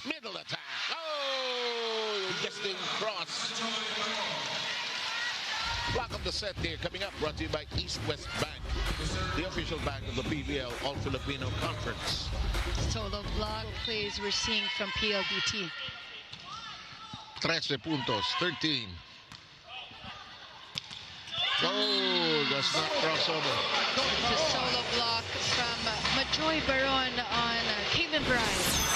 Middle attack. Oh, just didn't cross. Block of the set here coming up, brought to you by East West Bank, the official bank of the PVL All-Filipino Conference. Solo block plays we're seeing from PLDT. 13 puntos, 13. Oh, that's not crossover. The solo block from Majoy Baron on Caitlin Bryan.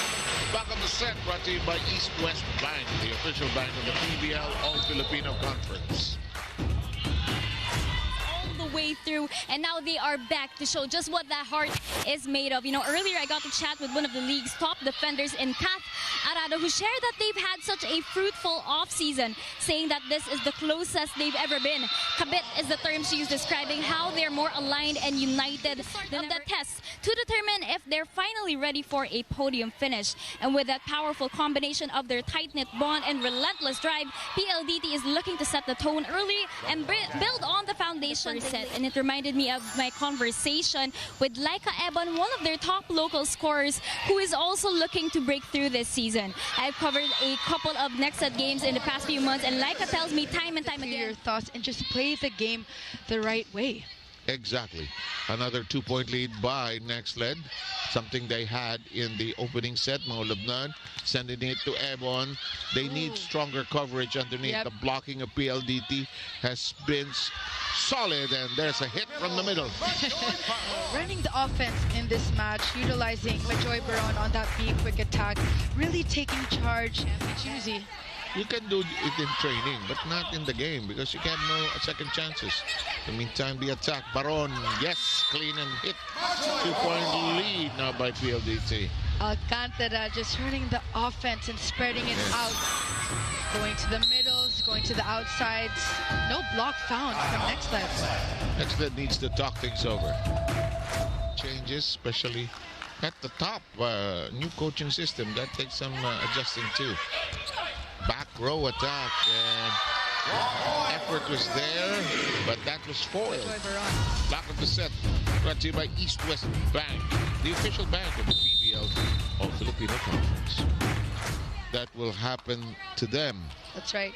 Block of the set brought to you by East West Bank, the official bank of the PVL All-Filipino Conference. The way through, and now they are back to show just what that heart is made of. You know, earlier I got to chat with one of the league's top defenders in Kath Arado, who shared that they've had such a fruitful off-season, saying that this is the closest they've ever been. Kabit is the term she used describing how they're more aligned and united than the test to determine if they're finally ready for a podium finish. And with that powerful combination of their tight-knit bond and relentless drive, PLDT is looking to set the tone early and build on the foundation set. And it reminded me of my conversation with Laika Ebon, one of their top local scorers, who is also looking to break through this season. I've covered a couple of next set games in the past few months, and Laika tells me time and time again. Your thoughts and just play the game the right way. Exactly. Another 2-point lead by Nextled. Something they had in the opening set. Maulabnan sending it to Ebon. They need stronger coverage underneath. Yep. The blocking of PLDT has been solid, and there's a hit from the middle. Running the offense in this match, utilizing Majoy Baron on that quick attack, really taking charge and choosy. You can do it in training, but not in the game, because you have no second chances. In the meantime, the attack. Baron, yes, clean and hit. 2-point lead now by PLDT. Alcantara just running the offense and spreading it out. Going to the middles, going to the outsides. No block found from Nextled. Nextled needs to talk things over. Changes, especially at the top. New coaching system, that takes some adjusting too. Back row attack, and effort was there, but that was foiled. Block of the set, brought to you by East West Bank, the official bank of the PVL All-Filipino Conference. That will happen to them. That's right.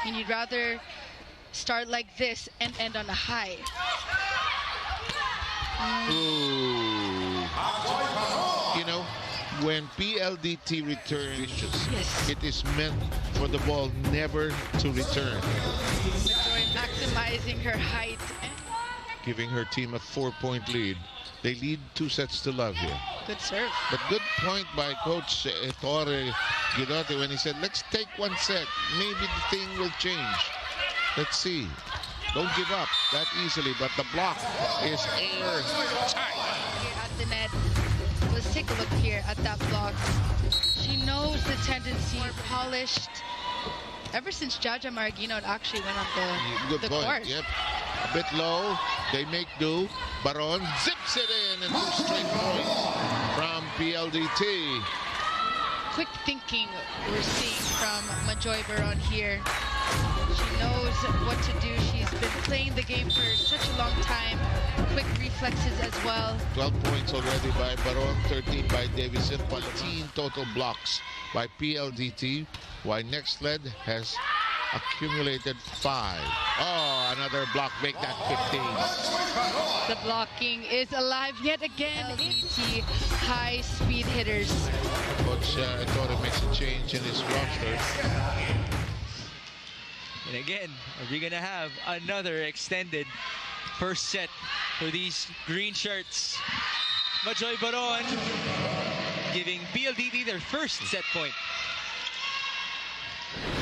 And you'd rather start like this and end on a high. Ooh. You know, when PLDT returns, yes, it is meant for the ball never to return. Majoy maximizing her height. Giving her team a 4-point lead. They lead 2 sets to love here. Good serve. But good point by Coach Ettore Girote when he said, let's take 1 set. Maybe the thing will change. Let's see. Don't give up that easily, but the block is airtight. Here at the net. Let's take a look here at that block. She knows the tendency, polished. Ever since Jaja Maragino actually went on the court. Yep. A bit low. They make do. Baron zips it in, and 2 straight points from PLDT. Quick thinking we're seeing from Majoy Baron here. She knows what to do. She's been playing the game for such a long time. Quick reflexes as well. 12 points already by Baron, 13 by Davison, 14 total blocks by PLDT, while Nextled has accumulated 5. Oh, another block, make that 15. The blocking is alive yet again. PLDT High Speed Hitters. Coach Ettore makes a change in his roster. And again, are we gonna have another extended first set for these green shirts? Majoy Baron giving PLDT their first set point.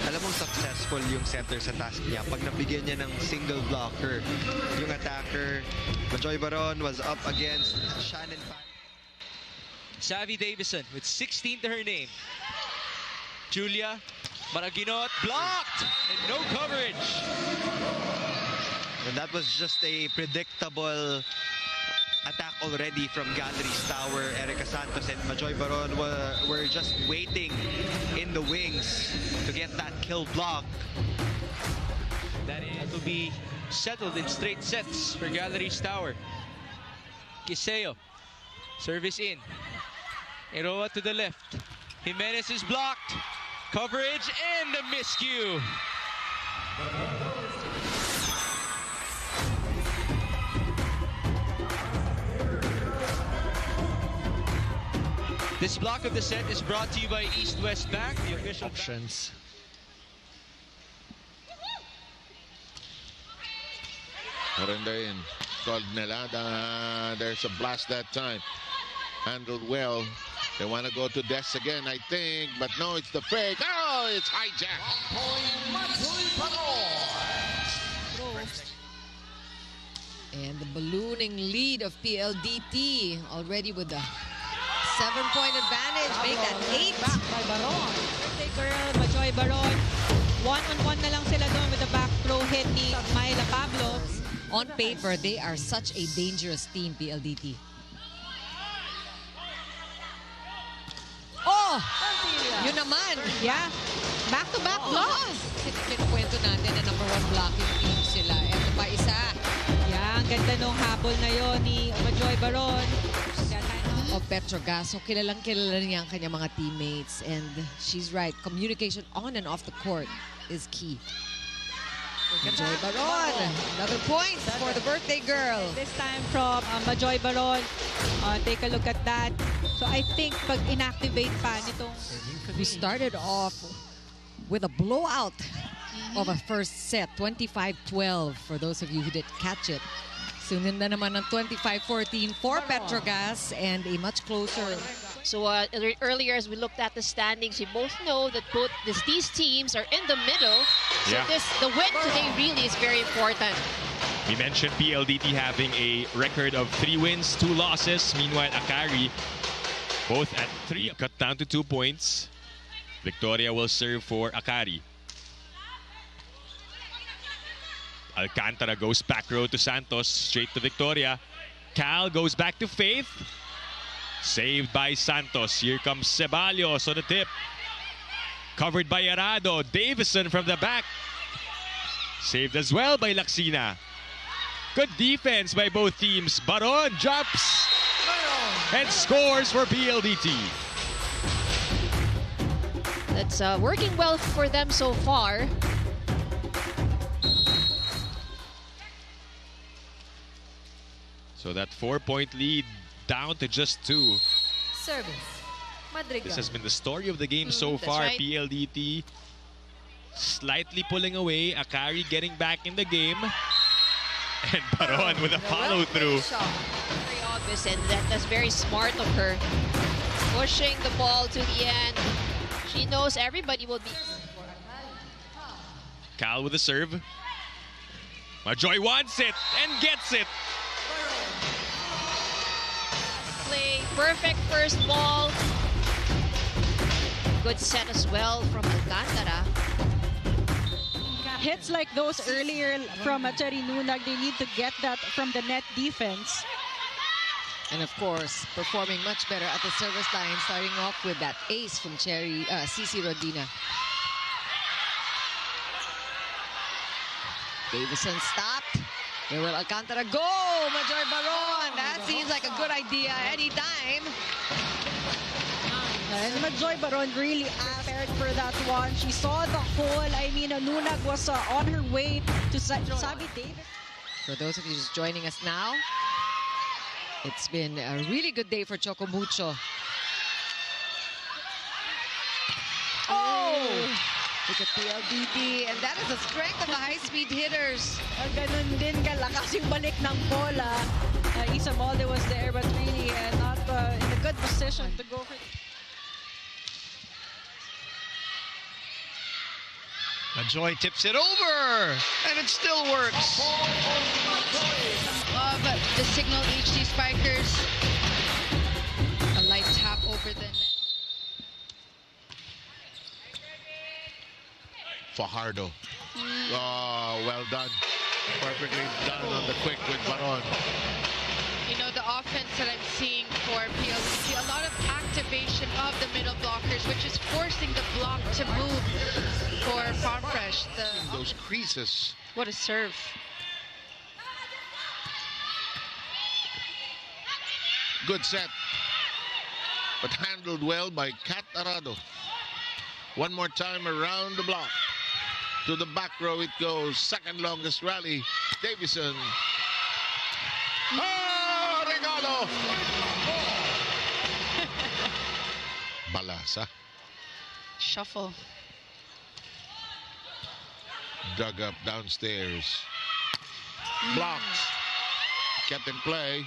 Alam mong successful yung center sa task niya pag nabigyan niya ng single blocker. Yung attacker, Majoy Baron was up against Shannon. Savvy Davison with 16 to her name. Julia Maraginot blocked and no coverage. And that was just a predictable attack already from Gallery's tower. Erica Santos and Majoy Baron were just waiting in the wings to get that kill block. That will be settled in straight sets for Gallery's tower. Kiseo, service in. Eroa to the left. Jimenez is blocked. Coverage and a miscue. This block of the set is brought to you by East West Bank, the official options. Marinda in. Called Nelada. There's a blast that time. Handled well. They want to go to Des again, I think. But no, it's the fake. Oh, it's hijacked. And the ballooning lead of PLDT already with the 7-point advantage. Make that 8. Back by Baron. Birthday girl, Majoy Baron. One-on-one na lang sila doon with the back throw hit ni Myla Pablo. On paper, they are such a dangerous team, PLDT. Oh! Yun naman. Yeah. Back-to-back blocks. Kinukwento natin na #1 blocking team sila. Ito pa isa. Yeah, ang ganda nung habol na yon ni Majoy Baron. Of Petrogas. So kilalang kilala niya ang kanyang mga teammates. And she's right. Communication on and off the court is key. Majoy Baron. Another point for the birthday girl. This time from Majoy Baron. Take a look at that. So I think pag inactivate pa nitong... We started off with a blowout of a first set. 25-12 for those of you who didn't catch it. Sunod na naman ng 25-14 for Petrogas and a much closer. So earlier as we looked at the standings, we both know that both these teams are in the middle. So the win today really is very important. We mentioned PLDT having a record of 3 wins, 2 losses. Meanwhile, Akari both at 3. Cut down to 2 points. Victoria will serve for Akari. Alcantara goes back row to Santos, straight to Victoria. Cal goes back to Faith. Saved by Santos. Here comes Ceballos on the tip. Covered by Arado. Davison from the back. Saved as well by Laxina. Good defense by both teams. Baron jumps and scores for PLDT. That's working well for them so far. So that 4-point lead down to just 2. Service. Madrigal. This has been the story of the game so far. Right. PLDT slightly pulling away. Akari getting back in the game. And Baron with a follow-through. Very obvious, and that's very smart of her. Pushing the ball to the end. She knows everybody will be... Cal with a serve. Majoy wants it and gets it. Play, perfect first ball. Good set as well from Alcantara. Hits like those earlier from Cherry Nunag, they need to get that from the net defense. And of course, performing much better at the service line, starting off with that ace from Cici Rodina. Davison stopped. Where will Alcantara go? Majoy Baron. That seems like a good idea anytime. And Majoy Baron really prepared for that one. She saw the hole. I mean, Nunag was on her way to Sabi Davis. For those of you just joining us now, it's been a really good day for Choco Mucho. Oh! Look at PLDT, and that is the strength of the high-speed hitters. Ganun din kalakas yung balik ng bola. Isabalde was there, but really not in a good position to go for. Majoy tips it over, and it still works. But the Signal HD spikers, a light tap over the net. Fajardo. Oh, well done. Perfectly done on the quick with Baron. You know, the offense that I'm seeing for PLDT, a lot of activation of the middle blockers, which is forcing the block to move for Farm Fresh. Those creases. What a serve. Good set. but handled well by Kat Arado. One more time around the block. To the back row it goes. Second longest rally. Davison. Oh, regalo! Balasa. Shuffle. Dug up downstairs. Blocked. Kept in play.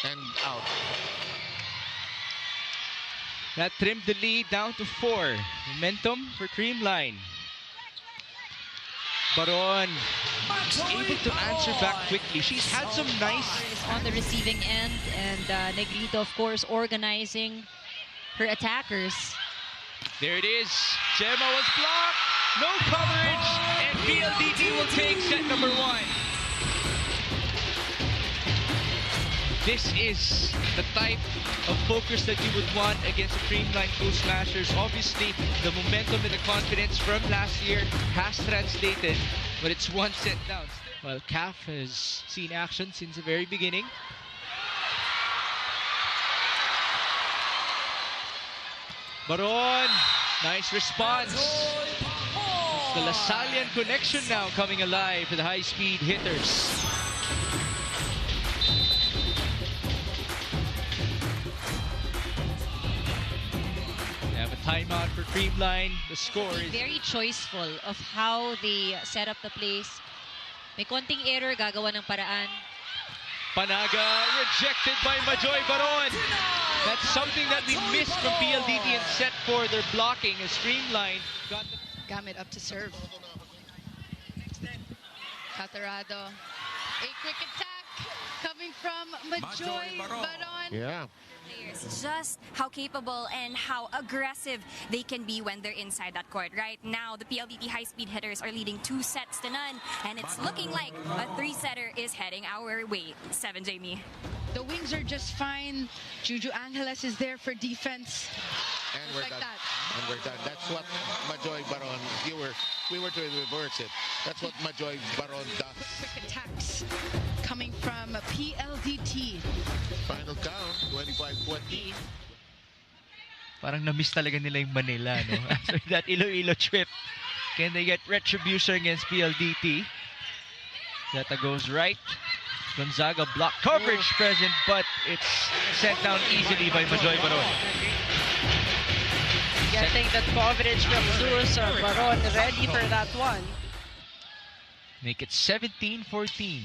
And out. That trimmed the lead down to 4. Momentum for Creamline. Baron able to answer back quickly. She's had some nice... Is on the receiving end, and Negrito, of course, organizing her attackers. There it is. Gemma was blocked. No coverage. And PLDT will take set number 1. This is the type of focus that you would want against the Creamline Cool Smashers. Obviously, the momentum and the confidence from last year has translated, but it's 1 set down. Well, CAF has seen action since the very beginning. Baron, nice response. It's the Lasallian connection now coming alive for the High Speed Hitters. Timeout for Creamline. The score is very choiceful of how they set up the plays. May konting error, gagawa ng paraan. Panaga rejected by Majoy Baron. That's something that we missed from PLDT in set 4. Their blocking as Creamline got the... Gamit up to serve. Catarado. A quick attack coming from Majoy Baron. Yeah. Just how capable and how aggressive they can be when they're inside that court. Right now, the PLDT High Speed Hitters are leading 2-0, and it's looking like a 3-setter is heading our way. 7, Jamie. The wings are just fine. Juju Angeles is there for defense. And we're like done. that. And we're done. That's what Majoy Baron, we were to reverse it. That's what Majoy Baron does. Quick attacks coming from PLDT. Final count, 25-20. Parang na-miss talaga nila yung Manila, no? After that Iloilo trip. Can they get retribution against PLDT? Zeta goes right. Gonzaga block coverage present, but it's sent down easily by Majoy Baron. Getting that coverage from Zeus or Baron ready for that one. Make it 17-14.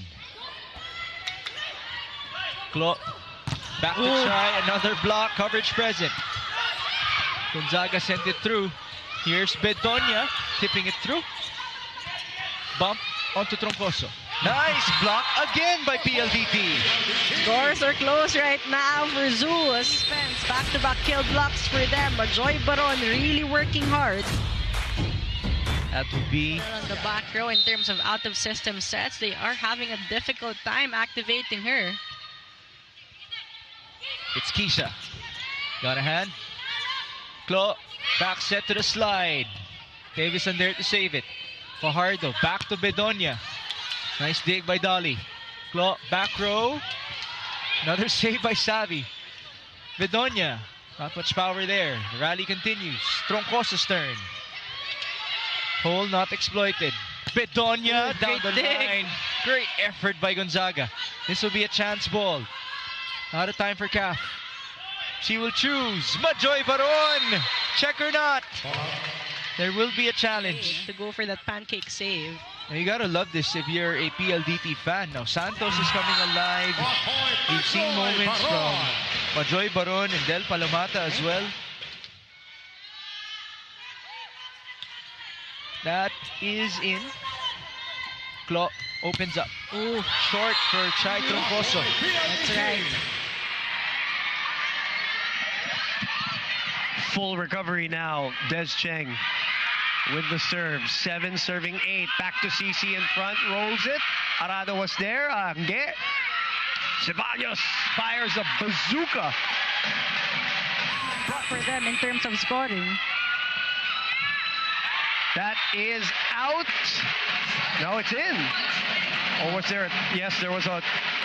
Klo back to try another block coverage present. Gonzaga sent it through. Here's Bedonia tipping it through. Bump onto Troncoso. Nice block again by PLDT. Scores are close right now for Zeus. Defense, back-to-back kill blocks for them. Majoy Baron really working hard. That would be On the back row in terms of out-of-system sets, they are having a difficult time activating her. It's Keisha. Got a hand. Klo, back set to the slide. Davison there to save it. Fajardo, back to Bedonia. Nice dig by Dolly. Klo, back row. Another save by Savi. Bedonia, not much power there. The rally continues. Troncoso's turn. Hole not exploited. Bedonia down the line. Great effort by Gonzaga. This will be a chance ball. Not a time for CAF. She will choose Majoy Baron. Check or not. There will be a challenge. To go for that pancake save. Now you gotta love this if you're a PLDT fan. Now Santos is coming alive. We've seen moments from Majoy Baron and Del Palomata as well. That is in. Klo opens up. Ooh, short for Chai Troncoso. That's right. Full recovery now. Des Cheng with the serve. 7 serving 8. Back to CC in front. Rolls it. Arado was there. Angge. Ceballos fires a bazooka. For them in terms of scoring. That is out. No, it's in. Or was there? Yes, there was a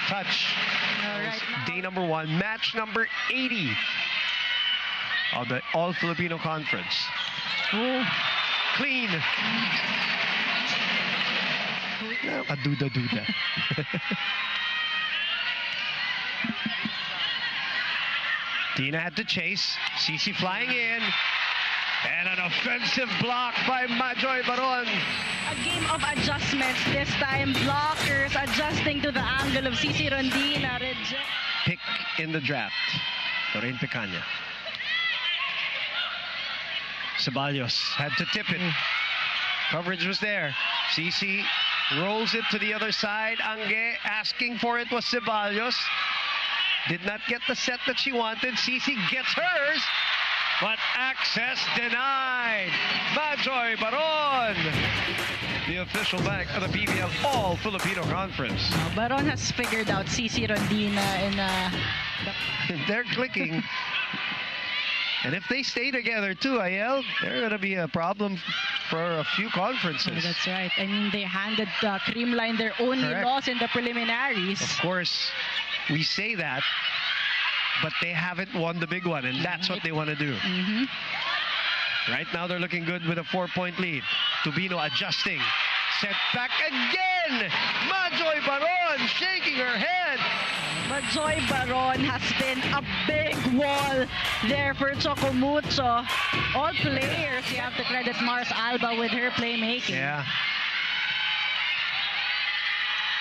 touch. Right day number 1. Match number 80 of the All-Filipino Conference. Oh, clean. Duda. Tina had to chase. Cici flying in. And an offensive block by Majoy Baron. A game of adjustments this time. Blockers adjusting to the angle of Cici Rondina. Pick in the draft. Lorraine Picaña. Ceballos had to tip it. Coverage was there. Cici rolls it to the other side. Angge asking for it was Ceballos. Did not get the set that she wanted. Cici gets hers. But access denied. Majoy Baron, the official bank of the PVL All-Filipino Conference. Baron has figured out Cici Rondina in they're clicking. And if they stay together too, Ayel, they're going to be a problem for a few conferences. Oh, that's right. I mean, they handed Creamline their only loss in the preliminaries. Of course, we say that. But they haven't won the big one, and that's what they want to do. Right now, they're looking good with a 4-point lead. Tubino adjusting. Set back again! Majoy Baron shaking her head. Majoy Baron has been a big wall there for Chocomucho. All players, you have to credit Mars Alba with her playmaking. Yeah.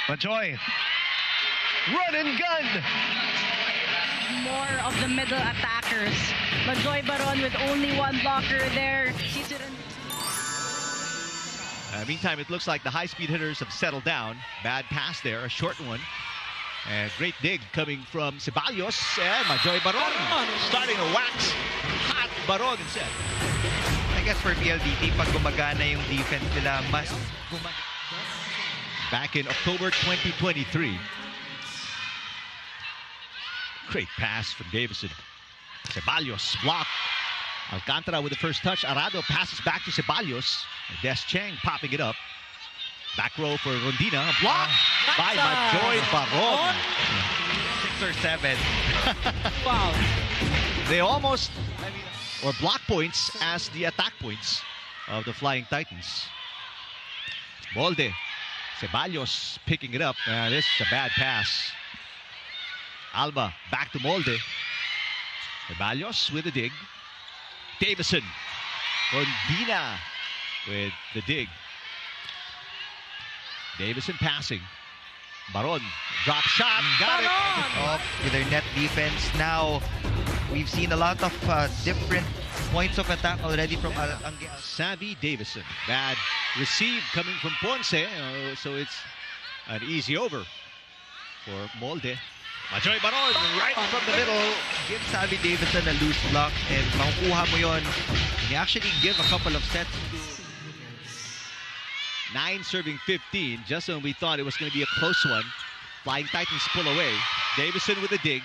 Majoy. Run and gun! More of the middle attackers. Majoy Baron with only one blocker there. Meantime, it looks like the high-speed hitters have settled down. Bad pass there, a short one. And great dig coming from Ceballos. And Majoy Baron starting to wax hot Baron instead. I guess for PLDT, pag gumagana yung defense nila, mas back in October 2023. Great pass from Davison. Ceballos blocked. Alcantara with the first touch. Arado passes back to Ceballos. Des Cheng popping it up. Back row for Rondina. Block by Majoy Baron. 6 or 7. Wow. They almost, or block points as the attack points of the Flying Titans. Molde. Ceballos picking it up. This is a bad pass. Alba back to Molde. Ceballos with the dig. Davison. Rondina with the dig. Davison passing. Baron. Drop shot. Got it. Off with their net defense. Now, we've seen a lot of different points of attack already from Angge. Savvy Davison. Bad receive coming from Ponce. So it's an easy over for Molde. Majoy Baron right from the middle. Give Savvy Davison a loose block and makukuha mo yun. And you actually give a couple of sets to 9 serving 15. Just when we thought it was going to be a close one. Flying Titans pull away. Davison with a dig.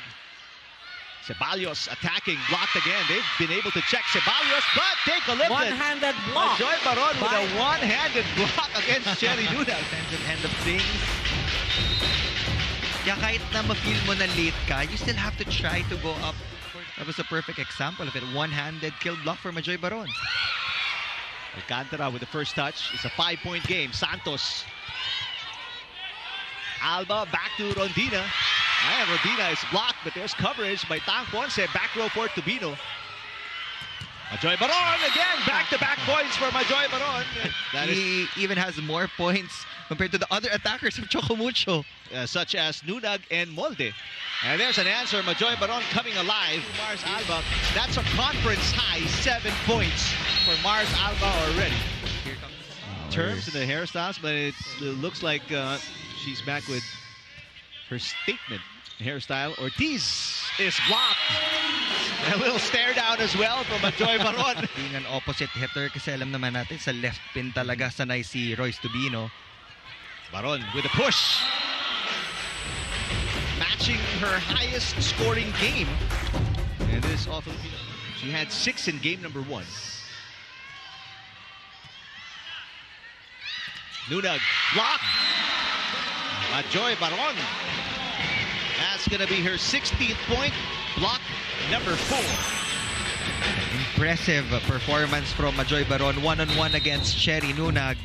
Ceballos attacking, blocked again. They've been able to check Ceballos, but take a look. One-handed block. Majoy Baron with a one-handed block against Cherry Luna. Defensive end of things. Yeah, kahit na ma-feel mo na late ka, you still have to try to go up. That was a perfect example of it. One-handed kill block for Majoy Baron. Alcantara with the first touch. It's a 5-point game. Santos. Alba back to Rondina. And Rondina is blocked, but there's coverage by Tang Ponce. Back row for Tubino. Majoy Baron again. Back-to-back points for Majoy Baron. He even has more points compared to the other attackers of Chocomucho. Such as Nunag and Molde. And there's an answer. Majoy Baron coming alive. Mars Alba. That's a conference high. 7 points for Mars Alba already. Here comes terms in the hairstyles, but it looks like she's back with her statement hairstyle. Ortiz is blocked. A little stare down as well from Majoy Baron. Being an opposite hitter kasi alam naman natin sa left pin talaga sanay si Royce Tubino. Baron with a push. Matching her highest scoring game. And this All-Filipino. She had 6 in game number 1. Nunag blocked. Majoy Baron. That's going to be her 16th point. Block number 4. Impressive performance from Majoy Baron, one-on-one against Sherry Nunag.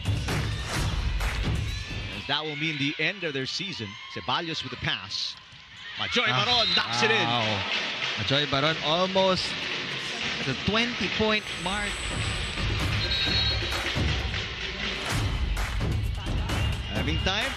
As that will mean the end of their season. Ceballos with the pass. Majoy Baron knocks it in. Majoy Baron almost at the 20-point mark. Meantime,